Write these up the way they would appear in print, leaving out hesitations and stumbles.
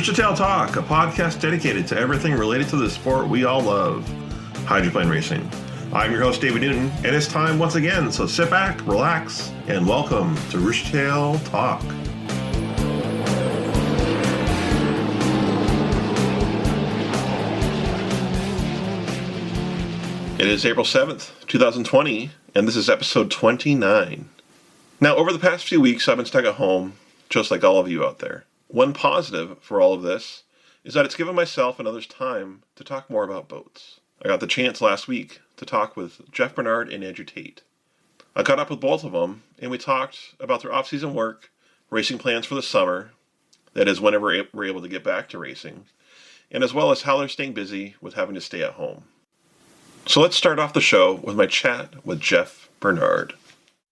Roostertail Talk, a podcast dedicated to everything related to the sport we all love, hydroplane racing. I'm your host, David Newton, and it's time once again, so sit back, relax, and welcome to Roostertail Talk. It is April 7th, 2020, and this is episode 29. Now, over the past few weeks, I've been stuck at home, just like all of you out there. One positive for all of this is that it's given myself and others time to talk more about boats. I got the chance last week to talk with Jeff Bernard and Andrew Tate. I caught up with both of them, and we talked about their off-season work, racing plans for the summer, that is, whenever we're able to get back to racing, and as well as how they're staying busy with having to stay at home. So let's start off the show with my chat with Jeff Bernard.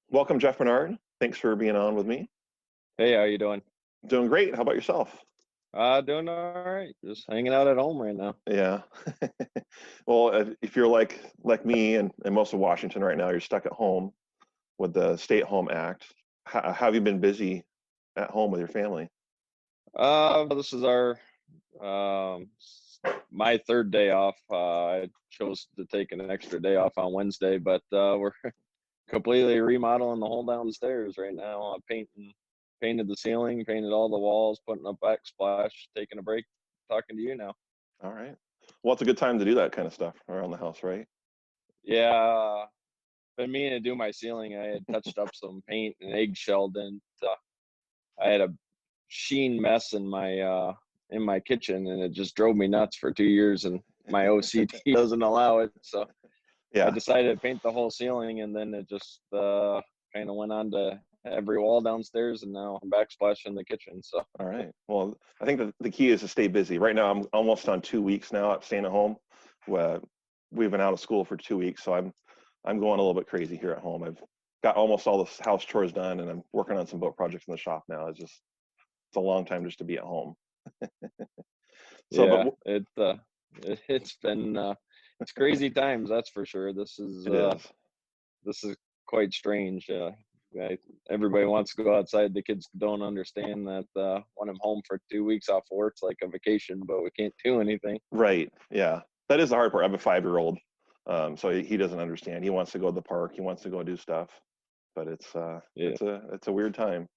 Welcome, Jeff Bernard. Thanks for being on with me. Hey, how you doing? Doing great. How about yourself? Doing all right. Just hanging out at home right now. Yeah. Well, if you're like me and most of Washington right now, you're stuck at home with the Stay-at-Home Act. How have you been busy at home with your family? This is our my third day off. I chose to take an extra day off on Wednesday, but we're completely remodeling the whole downstairs right now. Painted the ceiling, painted all the walls, putting up backsplash, taking a break, talking to you now. All right. Well, it's a good time to do that kind of stuff around the house, right? Yeah. Been meaning to do my ceiling. I had touched up some paint and eggshelled, and I had a sheen mess in my kitchen, and it just drove me nuts for 2 years, and my OCD doesn't allow it. So yeah, I decided to paint the whole ceiling, and then it just kind of went on to every wall downstairs, and now I'm backsplash in the kitchen. So all right. Well, I think the key is to stay busy. Right now, I'm almost on 2 weeks now at staying at home. We've been out of school for 2 weeks, so I'm going a little bit crazy here at home. I've got almost all the house chores done, and I'm working on some boat projects in the shop now. It's a long time just to be at home. So, yeah, it's been it's crazy times, that's for sure. This is quite strange. Everybody wants to go outside. The kids don't understand that when I'm home for 2 weeks off work, it's like a vacation, but we can't do anything. Right. Yeah. That is the hard part. I have a 5-year-old, so he doesn't understand. He wants to go to the park. He wants to go do stuff, but it's a weird time.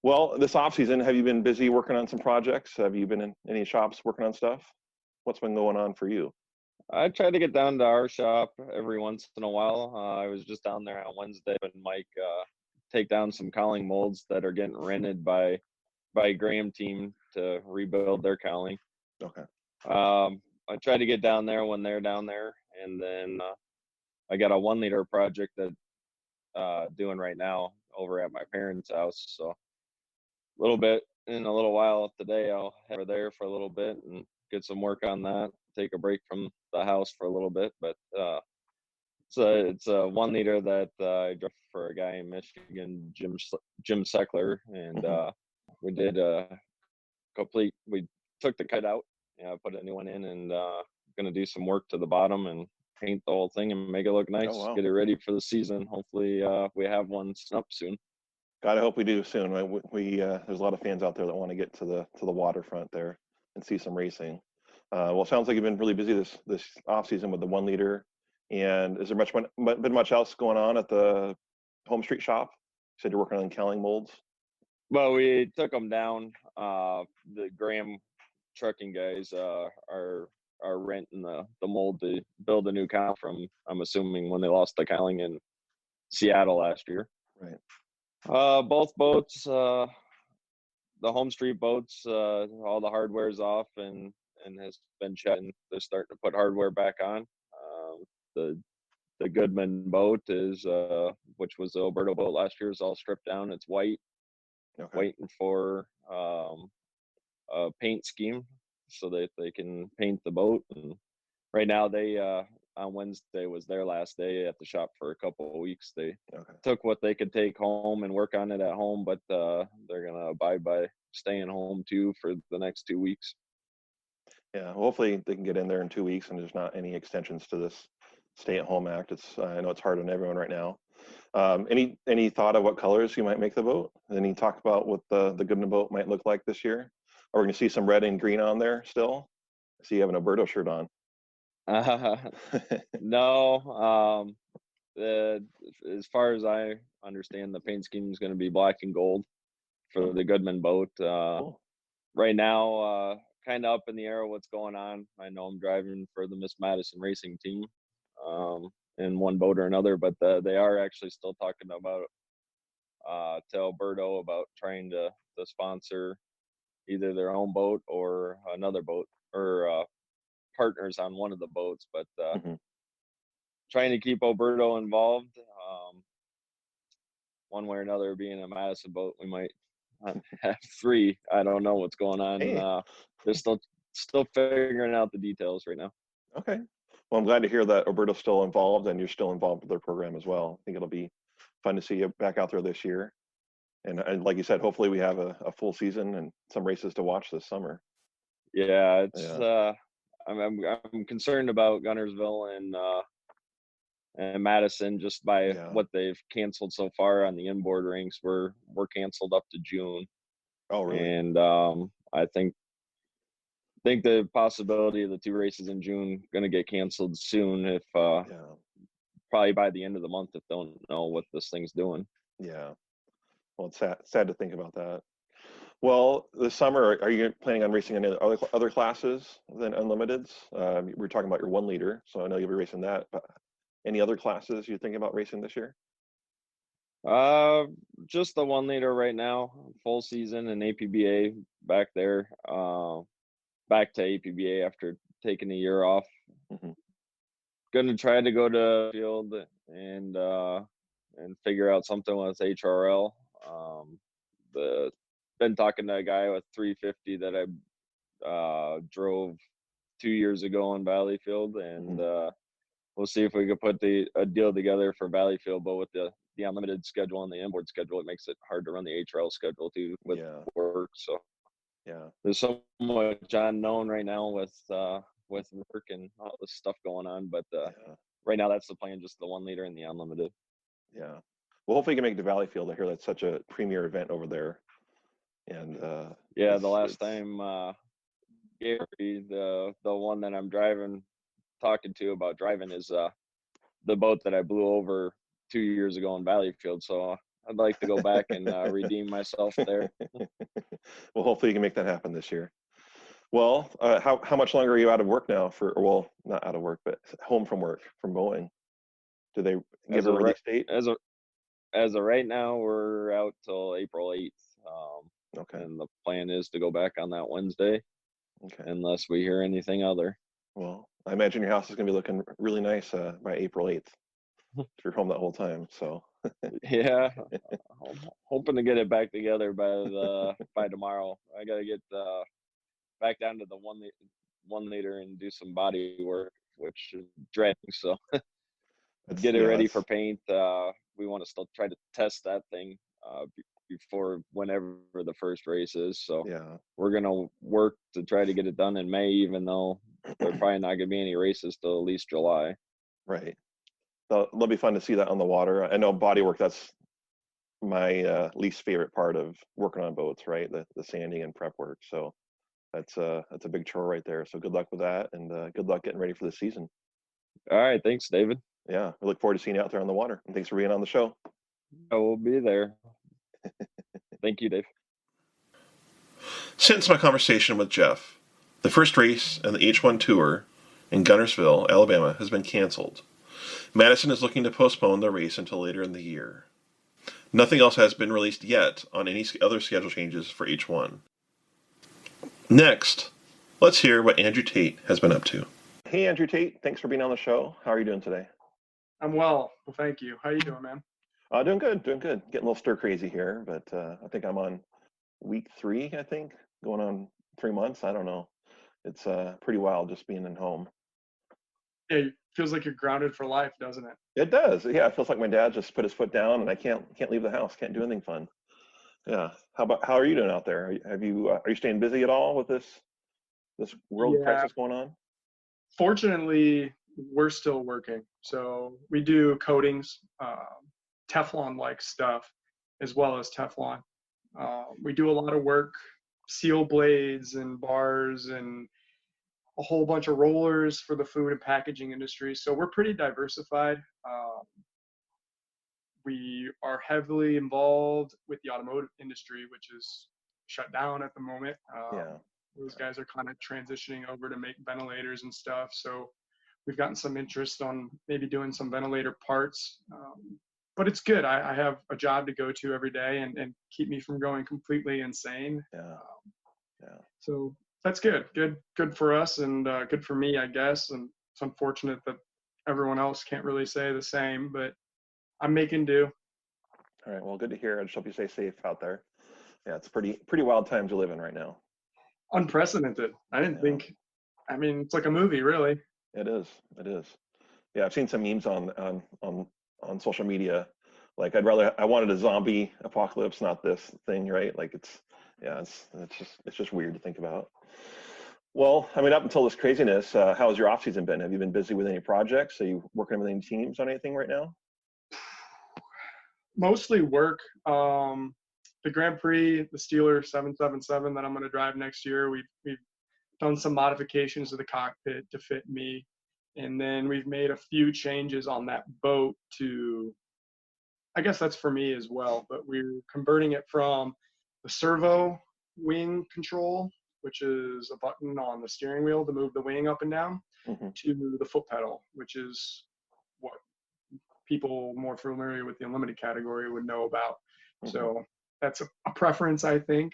Well, this off season, have you been busy working on some projects? Have you been in any shops working on stuff? What's been going on for you? I try to get down to our shop every once in a while. I was just down there on Wednesday and Mike take down some cowling molds that are getting rented by Graham team to rebuild their cowling. Okay. I try to get down there when they're down there, and then I got a 1 liter project that doing right now over at my parents' house. So a little bit in a little while today, I'll head over there for a little bit and get some work on that. Take a break from the house for a little bit, but it's a 1 liter that I drove for a guy in Michigan, Jim Seckler, and we did we took the cut out, put a new one in, and gonna do some work to the bottom and paint the whole thing and make it look nice. Oh, wow. Get it ready for the season. Hopefully we have one up soon. God, I hope we do soon. We there's a lot of fans out there that want to get to the waterfront there and see some racing. Well, it sounds like you've been really busy this off season with the 1 liter. And is there been much else going on at the Home Street shop? You said you're working on cowling molds. Well, we took them down. The Graham trucking guys are renting the mold to build a new cow from, I'm assuming, when they lost the cowling in Seattle last year. Right. Both boats, the Home Street boats, all the hardware's off and has been checked, and they're starting to put hardware back on. The Goodman boat is, which was the Alberto boat last year, is all stripped down. It's white, waiting for a paint scheme so that they can paint the boat. And right now they on Wednesday was their last day at the shop for a couple of weeks. They took what they could take home and work on it at home, but they're gonna abide by staying home too for the next 2 weeks. Yeah, hopefully they can get in there in 2 weeks and there's not any extensions to this Stay-at-Home Act. I know it's hard on everyone right now. Any thought of what colors you might make the boat? Any talk about what the Goodman boat might look like this year? Are we going to see some red and green on there still? I see you have an Alberto shirt on. No, as far as I understand, the paint scheme is going to be black and gold for the Goodman boat. Cool. Right now, kind of up in the air what's going on. I know I'm driving for the Miss Madison racing team in one boat or another, but they are actually still talking about to Alberto about trying to sponsor either their own boat or another boat or partners on one of the boats, but trying to keep Alberto involved. One way or another, being a Madison boat, we might have 3. I don't know what's going on. Hey. They're still figuring out the details right now. Okay. Well, I'm glad to hear that Alberto's still involved and you're still involved with their program as well. I think it'll be fun to see you back out there this year. And like you said, hopefully we have a full season and some races to watch this summer. Yeah, I'm concerned about Guntersville and Madison just by what they've canceled so far on the inboard rinks. We're canceled up to June. Oh, really? And I think the possibility of the 2 races in June going to get canceled soon if probably by the end of the month if they don't know what this thing's doing. Yeah. Well, it's sad to think about that. Well, this summer, are you planning on racing any other classes than Unlimiteds? We were talking about your 1 liter, so I know you'll be racing that. But any other classes you're thinking about racing this year? Just the 1 liter right now, full season and APBA back there. Back to APBA after taking a year off. Gonna try to go to field and figure out something with HRL. Been talking to a guy with 350 that I drove 2 years ago in Valleyfield, and we'll see if we could put a deal together for Valleyfield. But with the unlimited schedule and the inboard schedule, it makes it hard to run the HRL schedule too with work. So there's so much unknown right now with work and all this stuff going on. But right now, that's the plan: just the 1 liter and the unlimited. Yeah. Well, hopefully you can make it to Valleyfield. I hear that's such a premier event over there. And the last time Gary, the one that I'm talking to about driving is the boat that I blew over 2 years ago in Valleyfield. So I'd like to go back and redeem myself there. Well, hopefully you can make that happen this year. Well, how much longer are you out of work now? Well, not out of work, but home from work from Boeing. Do they give a release date? As of right now, we're out till April 8th. Okay. And the plan is to go back on that Wednesday, unless we hear anything other. Well, I imagine your house is going to be looking really nice by April 8th. If you're home that whole time, so. Yeah, I'm hoping to get it back together by tomorrow. I got to get back down to the 1 liter and do some body work, which is dreading. So get it ready for paint. We want to still try to test that thing before whenever the first race is. So we're gonna work to try to get it done in May, even though there are probably not gonna be any races till at least July. Right. So it'll be fun to see that on the water. I know body work, that's my least favorite part of working on boats, right? The sanding and prep work. So that's a big chore right there. So good luck with that, and good luck getting ready for the season. All right, thanks, David. Yeah, we look forward to seeing you out there on the water, and thanks for being on the show. I will be there. Thank you, Dave. Since my conversation with Jeff, the first race in the H1 Tour in Guntersville, Alabama, has been canceled. Madison is looking to postpone the race until later in the year. Nothing else has been released yet on any other schedule changes for H1. Next, let's hear what Andrew Tate has been up to. Hey, Andrew Tate. Thanks for being on the show. How are you doing today? I'm well. Well, thank you. How are you doing, man? Doing good. Getting a little stir crazy here, but I think I'm on week 3, going on 3 months. I don't know. It's pretty wild just being at home. Yeah, it feels like you're grounded for life, doesn't it? It does. Yeah, it feels like my dad just put his foot down and I can't leave the house, can't do anything fun. Yeah. How are you doing out there? Are you staying busy at all with this world crisis going on? Fortunately, we're still working. So we do coatings, Teflon-like stuff, as well as Teflon. We do a lot of work seal blades and bars and a whole bunch of rollers for the food and packaging industry. So we're pretty diversified. We are heavily involved with the automotive industry, which is shut down at the moment. Those guys are kind of transitioning over to make ventilators and stuff. So we've gotten some interest on maybe doing some ventilator parts. But it's good. I have a job to go to every day and keep me from going completely insane. So that's good. Good for us and good for me, I guess. And it's unfortunate that everyone else can't really say the same, but I'm making do. All right. Well, good to hear. I just hope you stay safe out there. Yeah, it's pretty wild times you live in right now. Unprecedented. I didn't think. I mean, it's like a movie, really. It is. Yeah, I've seen some memes on social media. Like, I wanted a zombie apocalypse, not this thing, right? Like, it's just weird to think about. Well, I mean, up until this craziness, how has your off season been? Have you been busy with any projects? Are you working with any teams on anything right now? Mostly work. The Grand Prix, the Steeler 777 that I'm going to drive next year, we've done some modifications to the cockpit to fit me. And then we've made a few changes on that boat to, I guess that's for me as well, but we're converting it from the servo wing control, which is a button on the steering wheel to move the wing up and down, to the foot pedal, which is what people more familiar with the unlimited category would know about. So that's a preference, I think.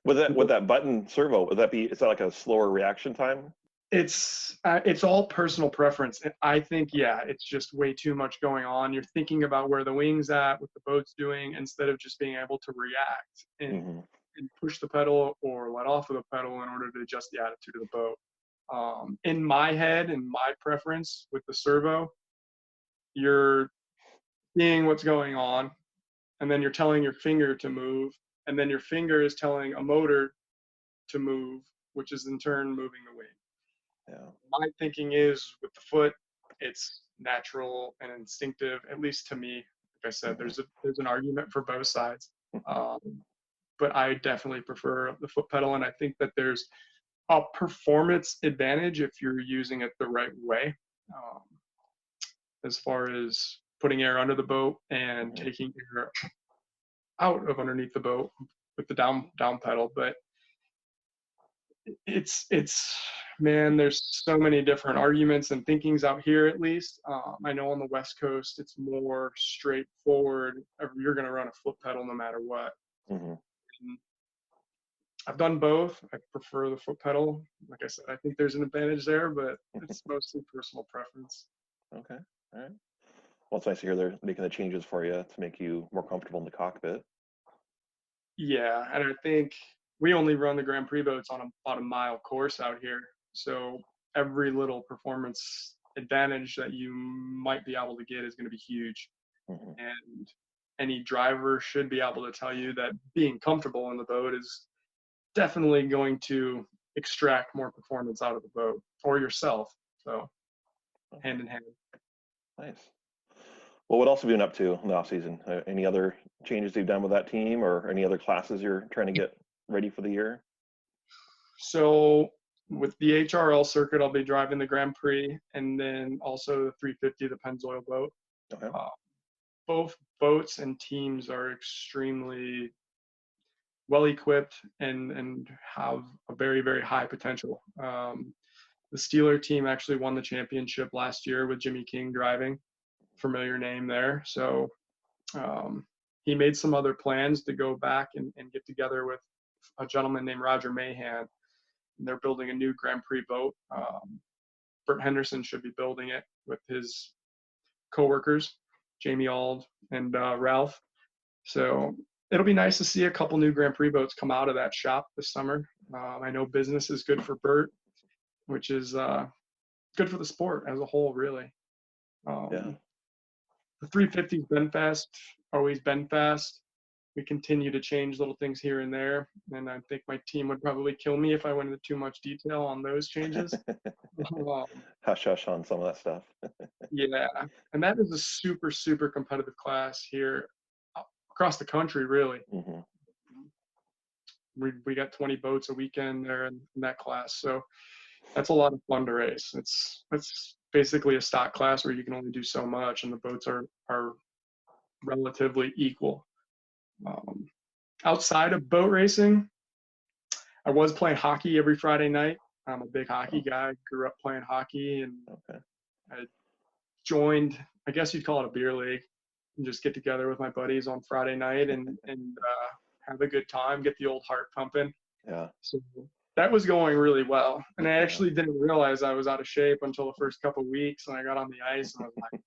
With that button servo, is that like a slower reaction time? It's all personal preference. I think, it's just way too much going on. You're thinking about where the wing's at, what the boat's doing, instead of just being able to react and push the pedal or let off of the pedal in order to adjust the attitude of the boat. In my head and my preference with the servo, you're seeing what's going on, and then you're telling your finger to move, and then your finger is telling a motor to move, which is in turn moving the wing. My thinking is with the foot, it's natural and instinctive, at least to me. Like I said, there's an argument for both sides, but I definitely prefer the foot pedal, and I think that there's a performance advantage if you're using it the right way, as far as putting air under the boat and taking air out of underneath the boat with the down pedal. But it's man, there's so many different arguments and thinkings out here, at least. I know on the West Coast, it's more straightforward. You're going to run a foot pedal no matter what. I've done both. I prefer the foot pedal. Like I said, I think there's an advantage there, but it's mostly personal preference. Okay. All right. Well, it's nice to hear they're making the changes for you to make you more comfortable in the cockpit. Yeah, and I think we only run the Grand Prix boats on a mile course out here. So every little performance advantage that you might be able to get is going to be huge. And any driver should be able to tell you that being comfortable in the boat is definitely going to extract more performance out of the boat or yourself. So hand in hand. Nice. Well, what else have you been up to in the off season? Any other changes you've done with that team, or any other classes you're trying to get ready for the year? So with the HRL circuit, I'll be driving the Grand Prix, and then also the 350, the Pennzoil boat. Both boats and teams are extremely well equipped and have a very, very high potential. The Steeler team actually won the championship last year with Jimmy King driving, familiar name there. So he made some other plans to go back and get together with a gentleman named Roger Mahan. And they're building a new Grand Prix boat. Bert Henderson should be building it with his coworkers, Jamie Ald and Ralph. So it'll be nice to see a couple new Grand Prix boats come out of that shop this summer. I know business is good for Bert, which is good for the sport as a whole, really. The 350's been fast, always been fast. We continue to change little things here and there, and I think my team would probably kill me if I went into too much detail on those changes. Hush hush on some of that stuff. Yeah, and that is a super, super competitive class here across the country, really. we got 20 boats a weekend there in that class. So that's a lot of fun to race. It's basically a stock class where you can only do so much, and the boats are relatively equal. Outside of boat racing, I was playing hockey every Friday night. I'm a big hockey guy. Grew up playing hockey, and I joined, I guess you'd call it a beer league, and just get together with my buddies on Friday night and have a good time, get the old heart pumping. Yeah. So that was going really well. And I actually didn't realize I was out of shape until the first couple of weeks, and I got on the ice and I was like,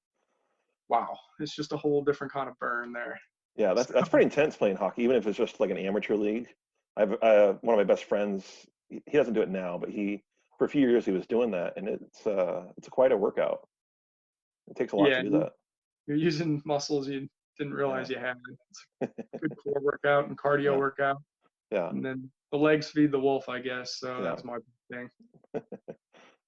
wow, it's just a whole different kind of burn there. Yeah, that's pretty intense playing hockey, even if it's just like an amateur league. I've one of my best friends. He doesn't do it now, but for a few years he was doing that, and it's quite a workout. It takes a lot to do that. You're using muscles you didn't realize you had. It's a good core workout and cardio workout. Yeah. And then the legs feed the wolf, I guess. So that's my thing.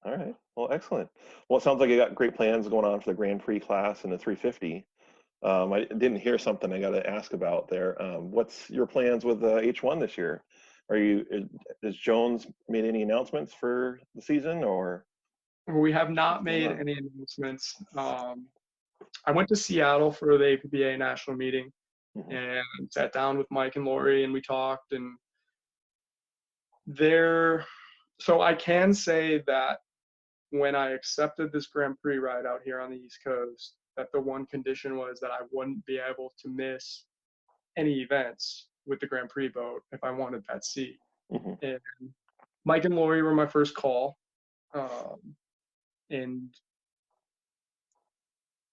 All right. Well, excellent. Well, it sounds like you got great plans going on for the Grand Prix class and the 350. I didn't hear something I got to ask about there. What's your plans with H1 this year? Has Jones made any announcements for the season, or? We have not made any announcements. I went to Seattle for the APBA national meeting and sat down with Mike and Lori, and we talked. And so I can say that when I accepted this Grand Prix ride out here on the East Coast, that the one condition was that I wouldn't be able to miss any events with the Grand Prix boat if I wanted that seat. And Mike and Lori were my first call. And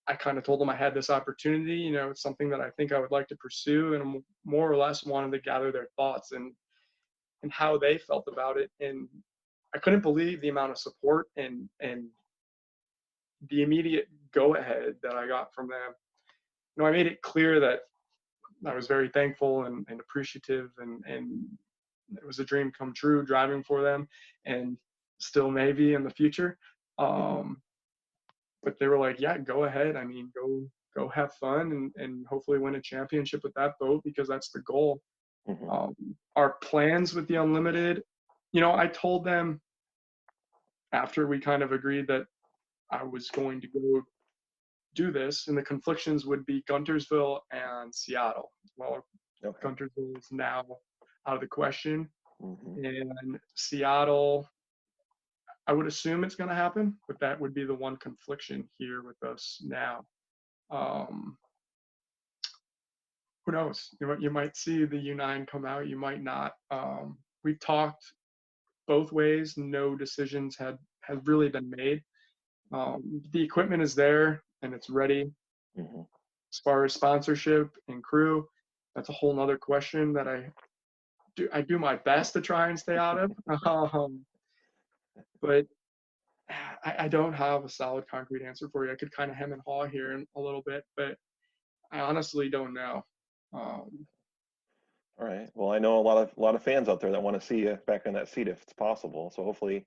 I kind of told them I had this opportunity, it's something that I think I would like to pursue, and I more or less wanted to gather their thoughts and how they felt about it. And I couldn't believe the amount of support and the immediate go-ahead that I got from them. I made it clear that I was very thankful and appreciative, and it was a dream come true driving for them, and still maybe in the future. But they were like, yeah, go ahead. I mean, go have fun and hopefully win a championship with that boat, because that's the goal. Our plans with the Unlimited, I told them after we kind of agreed that I was going to go do this, and the conflictions would be Guntersville and Seattle. Well, Guntersville is now out of the question, and Seattle, I would assume it's going to happen, but that would be the one confliction here with us now. Who knows? You might see the U9 come out, you might not. We've talked both ways. No decisions have really been made. The equipment is there and it's ready. As far as sponsorship and crew, that's a whole nother question that I do my best to try and stay out of. But I don't have a solid concrete answer for you. I could kind of hem and haw here in a little bit, but I honestly don't know. All right. Well, I know a lot of fans out there that want to see you back in that seat if it's possible. So hopefully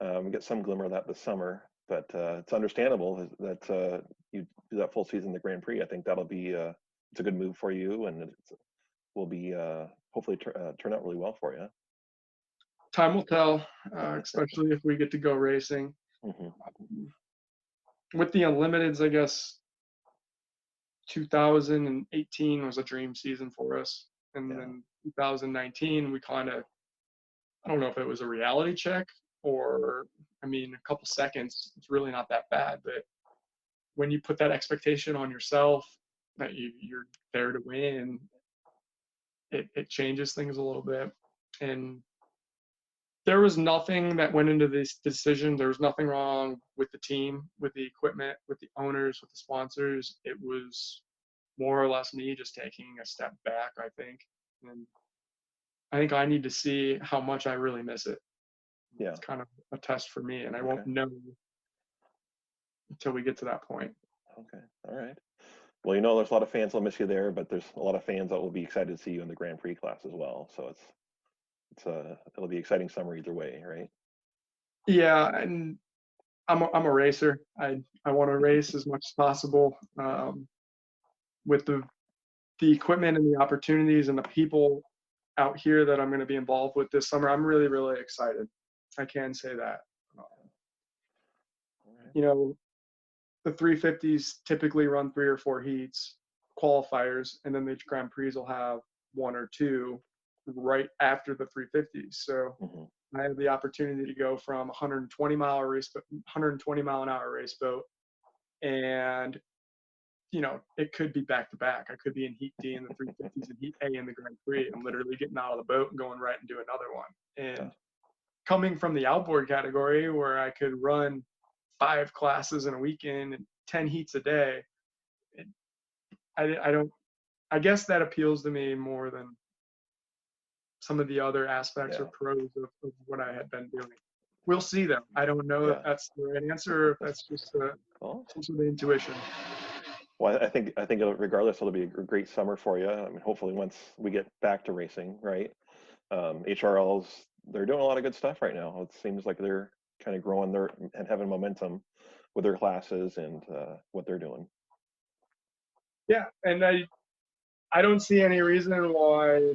we get some glimmer of that this summer. But it's understandable that you do that full season, the Grand Prix. I think that'll be it's a good move for you, and it will be hopefully turn out really well for you. Time will tell, especially if we get to go racing. With the Unlimiteds, I guess 2018 was a dream season for us. And then 2019, we kind of, I don't know if it was a reality check or, I mean, a couple seconds, it's really not that bad. But when you put that expectation on yourself that you're there to win, it changes things a little bit. And there was nothing that went into this decision. There was nothing wrong with the team, with the equipment, with the owners, with the sponsors. It was more or less me just taking a step back, I think. And I think I need to see how much I really miss it. Yeah. It's kind of a test for me, and I won't know until we get to that point. Okay. All right. Well, there's a lot of fans that'll miss you there, but there's a lot of fans that will be excited to see you in the Grand Prix class as well. So it'll be an exciting summer either way, right? Yeah, and I'm a racer. I want to race as much as possible. With the equipment and the opportunities and the people out here that I'm going to be involved with this summer. I'm really, really excited. I can say that. You know, the 350s typically run 3 or 4 heats, qualifiers, and then the Grand Prix will have 1 or 2 right after the 350s. So I have the opportunity to go from 120 mile an hour race boat, and you know, it could be back to back. I could be in Heat D in the 350s and Heat A in the Grand Prix. I'm literally getting out of the boat and going right and do another one. And coming from the outboard category where I could run 5 classes in a weekend and 10 heats a day, I guess that appeals to me more than some of the other aspects or pros of what I had been doing. We'll see though. I don't know if that's the right answer or if that's just some the intuition. Well, I think regardless, it'll be a great summer for you. I mean, hopefully once we get back to racing, right? HRLs, they're doing a lot of good stuff right now. It seems like they're kind of growing and having momentum with their classes and what they're doing. Yeah, and I don't see any reason why.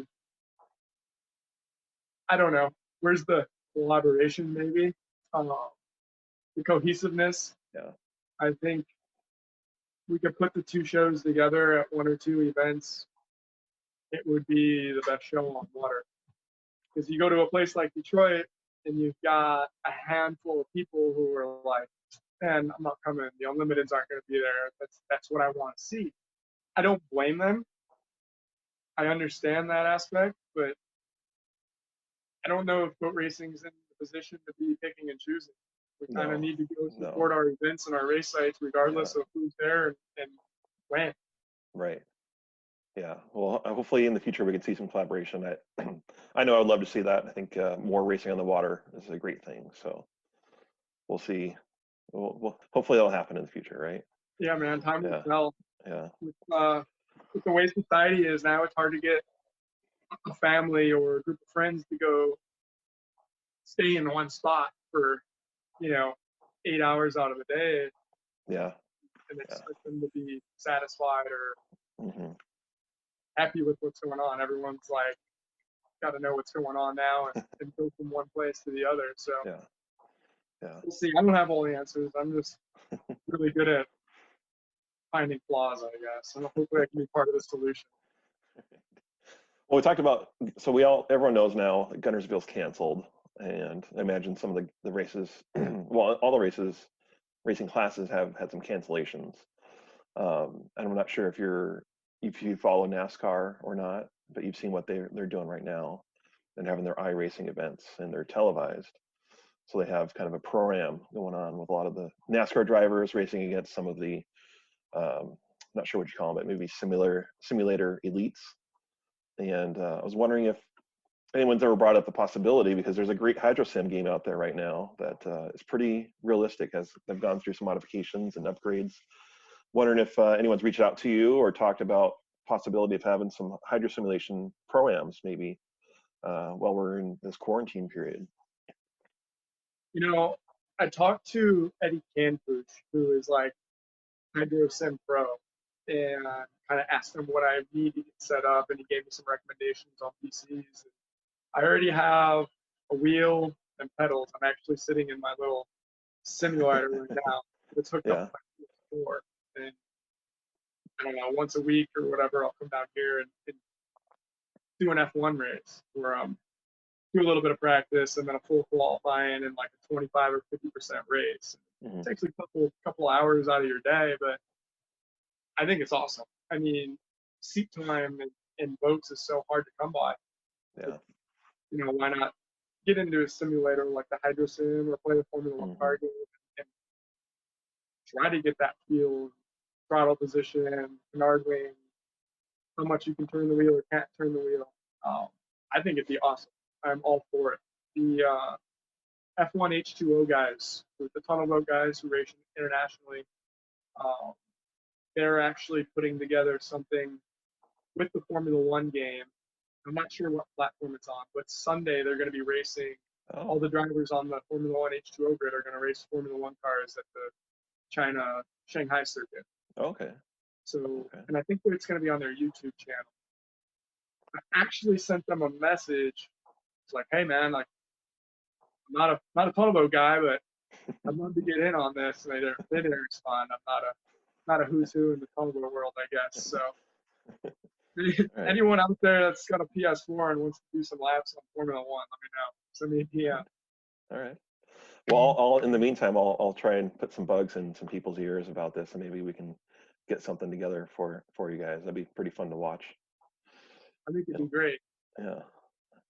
I don't know. Where's the collaboration? Maybe the cohesiveness. Yeah, I think we could put the 2 shows together at 1 or 2 events. It would be the best show on water. Because you go to a place like Detroit and you've got a handful of people who are like, man, I'm not coming. The Unlimiteds aren't going to be there. That's what I want to see. I don't blame them. I understand that aspect, but I don't know if boat racing's in the position to be picking and choosing. We kind of need to go support our events and our race sites regardless of who's there and when. Right. Yeah. Well, hopefully in the future we can see some collaboration. I know I'd love to see that. I think more racing on the water is a great thing. So we'll see. Well, hopefully that'll happen in the future, right? Yeah, man. Time will tell. Yeah. With the way society is now, it's hard to get a family or a group of friends to go stay in one spot for, 8 hours out of the day. Yeah. And expect them to be satisfied or happy with what's going on. Everyone's like, got to know what's going on now and go from one place to the other. So we'll see. I don't have all the answers. I'm just really good at finding flaws, I guess. And hopefully I can be part of the solution. Well, we talked about, everyone knows now that Guntersville's canceled, and I imagine some of the races, well, all the racing classes have had some cancellations. And I'm not sure if you follow NASCAR or not, but you've seen what they're doing right now and having their iRacing events, and they're televised. So they have kind of a pro-am going on with a lot of the NASCAR drivers racing against some of the, not sure what you call them, but maybe simulator elites. And I was wondering if anyone's ever brought up the possibility, because there's a great hydro sim game out there right now that is pretty realistic, as they've gone through some modifications and upgrades. Wondering if anyone's reached out to you or talked about possibility of having some hydro simulation pro-ams maybe while we're in this quarantine period. I talked to Eddie Canfuch, who is like Hydro Sim Pro, and kind of asked him what I need to get set up, and he gave me some recommendations on PCs. I already have a wheel and pedals. I'm actually sitting in my little simulator right now. It's hooked up to my PS4, and I don't know, once a week or whatever, I'll come down here and do an F1 race where do a little bit of practice and then a full qualifying and like a 25 or 50% race. It takes a couple hours out of your day, but I think it's awesome. I mean, seat time in boats is so hard to come by. Yeah. Why not get into a simulator like the Hydro Sim or play the Formula One car game and try to get that feel, throttle position, canard wing, how much you can turn the wheel or can't turn the wheel. I think it'd be awesome. I'm all for it. The F1 H2O guys, the tunnel boat guys who race internationally, they're actually putting together something with the Formula One game. I'm not sure what platform it's on, but Sunday they're going to be racing. All the drivers on the Formula One H2O grid are going to race Formula One cars at the Shanghai circuit. Okay. So, and I think it's going to be on their YouTube channel. I actually sent them a message. It's like, hey man, like I'm not a tunnel guy, but I'd love to get in on this. And they didn't respond. I'm not a who's who in the tunnel world, I guess. So Right. anyone out there that's got a PS4 and wants to do some laps on Formula One, let me know. Send me a PM. All right. Well, I'll in the meantime, I'll try and put some bugs in some people's ears about this, and maybe we can get something together for you guys. That'd be pretty fun to watch. I think it'd be great. Yeah.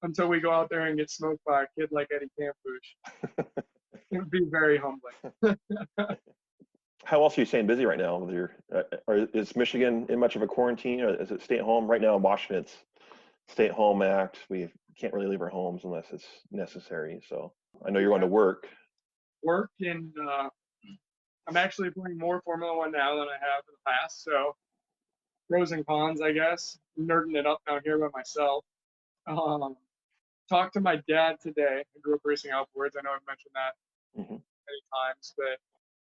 Until we go out there and get smoked by a kid like Eddie Campush. It would be very humbling. How else are you staying busy right now with your? Or is Michigan in much of a quarantine? Or is it stay at home right now? In Washington, it's stay at home act. We can't really leave our homes unless it's necessary. So I know you're going to work. And I'm actually playing more Formula One now than I have in the past. So pros and cons, I guess. I'm nerding it up down here by myself. Talked to my dad today. I grew up racing outboards. I know I've mentioned that many times, but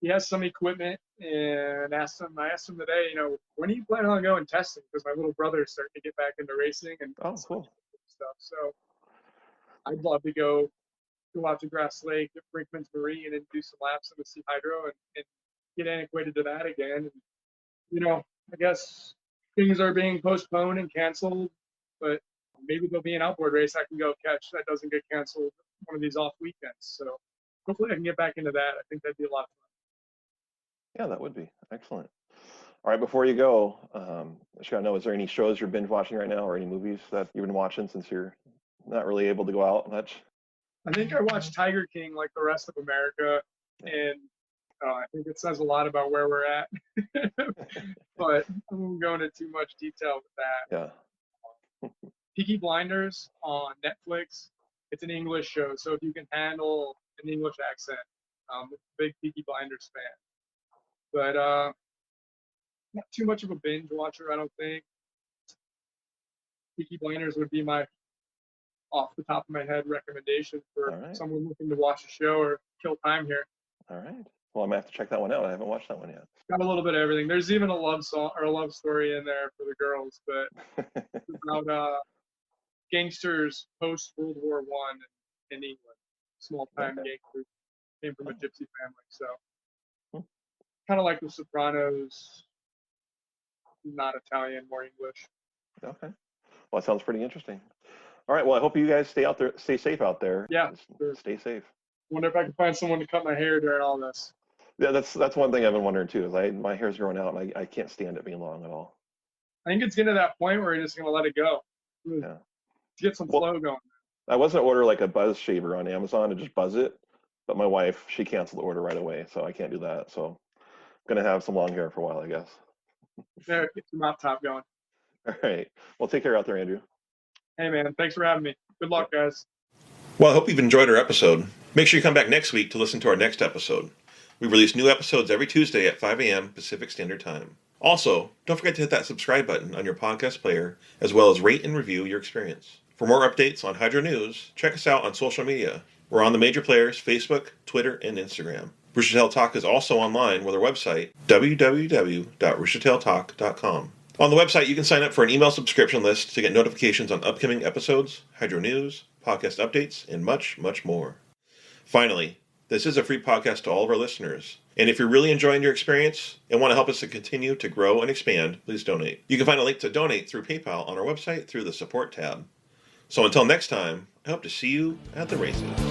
he has some equipment, and I asked him today, when are you planning on going testing? Because my little brother is starting to get back into racing and cool stuff. So I'd love to go out to Grass Lake at Brinkman's Marine and do some laps in the Sea Hydro and get antiquated to that again. And, I guess things are being postponed and canceled, but maybe there'll be an outboard race I can go catch that doesn't get canceled one of these off weekends. So hopefully I can get back into that. I think that'd be a lot of fun. Yeah, that would be excellent. All right, before you go, I should know, is there any shows you're binge watching right now or any movies that you've been watching since you're not really able to go out much? I think I watched Tiger King like the rest of America, and I think it says a lot about where we're at. But I won't go into too much detail with that. Yeah. Peaky Blinders on Netflix. It's an English show, so if you can handle an English accent, I'm a big Peaky Blinders fan. But not too much of a binge watcher, I don't think. Peaky Blinders would be my off the top of my head recommendation for someone looking to watch a show or kill time here. All right. Well, I might have to check that one out. I haven't watched that one yet. Got a little bit of everything. There's even a love song or a love story in there for the girls, but it's about gangsters post World War I in England. Small time gangsters came from a gypsy family, so kind of like The Sopranos, not Italian, more English. Okay. Well, that sounds pretty interesting. All right. Well, I hope you guys stay safe out there. Yeah. Sure. Stay safe. Wonder if I can find someone to cut my hair during all this. Yeah, that's one thing I've been wondering too. Is my hair's growing out, and I can't stand it being long at all. I think it's getting to that point where you're just gonna let it go. Yeah. To get some flow going. I was gonna order like a buzz shaver on Amazon and just buzz it, but my wife, she canceled the order right away, so I can't do that. So I'm gonna have some long hair for a while, I guess. There, get some mop top going. All right. Well, take care out there, Andrew. Hey man, thanks for having me. Good luck, guys. Well, I hope you've enjoyed our episode. Make sure you come back next week to listen to our next episode. We release new episodes every Tuesday at 5 a.m. Pacific Standard Time. Also, don't forget to hit that subscribe button on your podcast player, as well as rate and review your experience. For more updates on Hydro News, check us out on social media. We're on the major players, Facebook, Twitter, and Instagram. Roostertail Talk is also online with our website, www.roostertailtalk.com. On the website, you can sign up for an email subscription list to get notifications on upcoming episodes, Hydro News, podcast updates, and much, much more. Finally, this is a free podcast to all of our listeners. And if you're really enjoying your experience and want to help us to continue to grow and expand, please donate. You can find a link to donate through PayPal on our website through the support tab. So until next time, I hope to see you at the races.